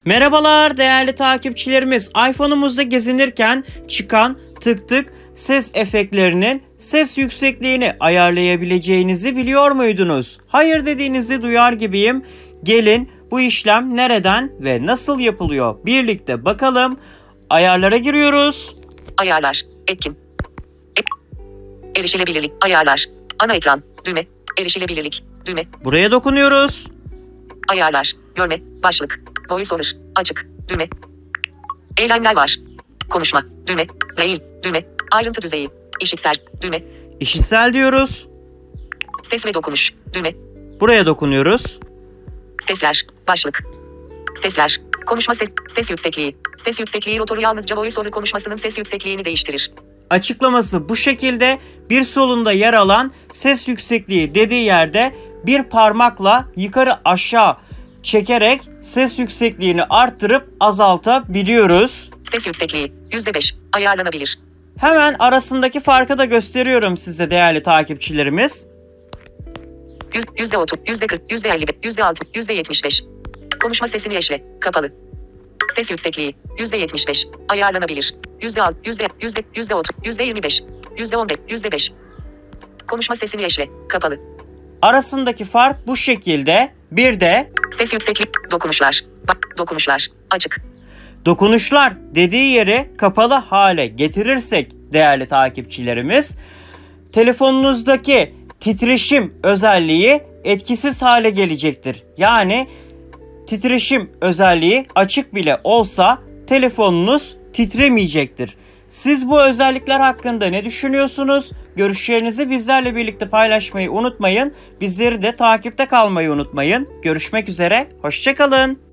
Merhabalar değerli takipçilerimiz. iPhone'umuzda gezinirken çıkan tık tık ses efektlerinin ses yüksekliğini ayarlayabileceğinizi biliyor muydunuz? Hayır dediğinizi duyar gibiyim. Gelin bu işlem nereden ve nasıl yapılıyor? Birlikte bakalım. Ayarlara giriyoruz. Ayarlar, etkin. Erişilebilirlik, ayarlar. Ana ekran, düğme, erişilebilirlik, düğme. Buraya dokunuyoruz. Ayarlar, görme, başlık, VoiceOver, açık, düğme. Eylemler var. Konuşma, düğme, mail, düğme, ayrıntı düzeyi, işitsel, düğme. İşitsel diyoruz. Ses ve dokunuş, düğme. Buraya dokunuyoruz. Sesler, başlık. Sesler, konuşma ses yüksekliği. Ses yüksekliği rotoru yalnızca VoiceOver konuşmasının ses yüksekliğini değiştirir. Açıklaması bu şekilde. Bir solunda yer alan ses yüksekliği dediği yerde bir parmakla yukarı aşağı çekerek ses yüksekliğini arttırıp azaltabiliyoruz. Ses yüksekliği %5 ayarlanabilir. Hemen arasındaki farkı da gösteriyorum size değerli takipçilerimiz. %30, %40, %50, %60, %75. Konuşma sesini eşle, kapalı. Ses yüksekliği %75 ayarlanabilir. %6, %30, %25, %15, %5. Konuşma sesini eşle, kapalı. Arasındaki fark bu şekilde. Bir de ses yüksekliği, dokunuşlar, dokunuşlar, açık. Dokunuşlar dediği yeri kapalı hale getirirsek değerli takipçilerimiz, telefonunuzdaki titreşim özelliği etkisiz hale gelecektir. Yani titreşim özelliği açık bile olsa telefonunuz titremeyecektir. Siz bu özellikler hakkında ne düşünüyorsunuz? Görüşlerinizi bizlerle birlikte paylaşmayı unutmayın. Bizleri de takipte kalmayı unutmayın. Görüşmek üzere, hoşça kalın.